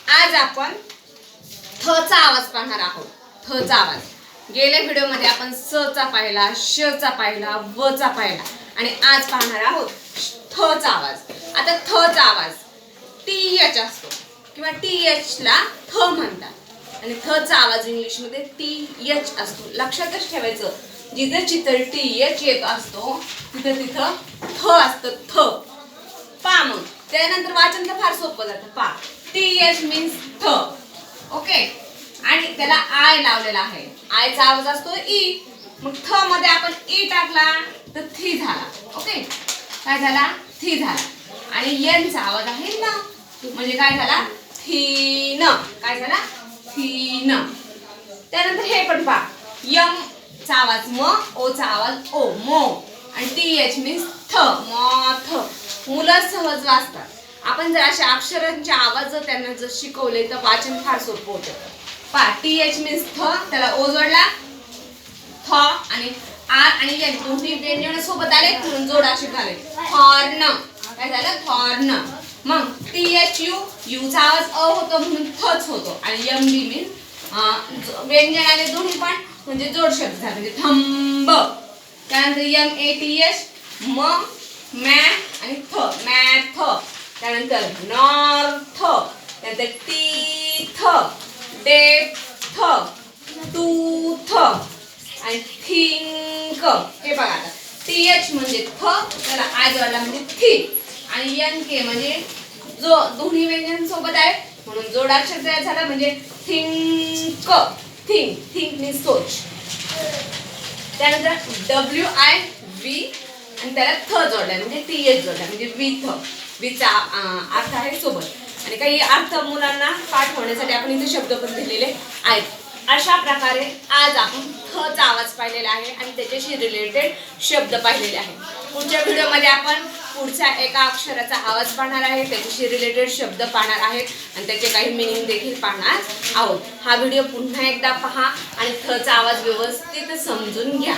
आज आपण थ चा आवाज पाहणार आहोत. थ चा आवाज. गेल्या व्हिडिओमध्ये आपण स चा पाहिला, श चा पाहिला, व चा पाहिला आणि आज पाहणार आहोत थ चा आवाज. आता थ चा आवाज टीएच असतो किंवा टीएच ला थ म्हणतात आणि थ चा आवाज इंग्लिश मध्ये टीएच असतो. लक्षातच ठेवायचं, जिथे चित्र टीएच येत असतो तिथं तिथं थ असतं. थ पा. मग त्यानंतर वाचन तर फार सोपं जातं. पा. टीएच मीन्स थ. ओके. आणि त्याला आय लावलेला आहे. आयचा आवाज असतो ई. मग थ मध्ये आपण ई टाकला तर थी झाला. ओके. काय झाला? थी झाला. आणि एन चा आवाज आहे न, म्हणजे काय झाला? थीन. काय झाला? थीन. त्यानंतर हे पण पहा. यम चा आवाज म, ओ चा आवाज ओ, मो. आणि टीएच मीन्स थ, मॉथ. मुलं सहज वाचतात. आपण जर अशा अक्षरांचे आवाज जर त्यांना जर शिकवले तर वाचन फार सोपं होतं. पहा, टीएच मीन्स थ, त्याला ओ जोडला थ आणि आर आणि एन दोन्ही व्यंजन सोबत आले म्हणून जोड असे झाले. थॉर्न. काय झालं? थॉर्न. मग टीएच यू, यू चा आवाज अ होतो म्हणून थच होतो आणि एम बी मीन्स व्यंजन आले दोन्ही पण म्हणजे जोड शब्द झाले म्हणजे थंब. त्यानंतर एम ए टी एच म, मॅ आणि थ, मॅथ. त्यानंतर नॉर्थ. त्यानंतर टीथ, डेप्थ, टूथ आणि थिंक. हे बघा आता टीएच म्हणजे थ, त्याला आय जोडला म्हणजे थी आणि एन के म्हणजे जो दोन्ही व्यंजन सोबत आहे म्हणून जोडाक्षर तयार झाला म्हणजे थिंक. थिंक. थिंक मीन्स सोच. त्यानंतर डब्ल्यू आय व्ही आणि त्याला थ जोडला म्हणजे टीएच जोडला म्हणजे विथ. विचा अर्थ आहे सोबत आणि काही अर्थ मुलांना पाठ होण्यासाठी आपण इथे शब्द पण दिलेले आहेत. अशा प्रकारे आज आपण थ चा आवाज पाहिलेला आहे आणि त्याच्याशी रिलेटेड शब्द पाहिलेले आहे. पुढच्या व्हिडिओमध्ये आपण पुढच्या एका अक्षराचा आवाज पाहणार आहे, त्याच्याशी रिलेटेड शब्द पाहणार आहेत आणि त्याचे काही मिनिंग देखील पाहणार आहोत. हा व्हिडिओ पुन्हा एकदा पहा आणि थ चा आवाज व्यवस्थित समजून घ्या.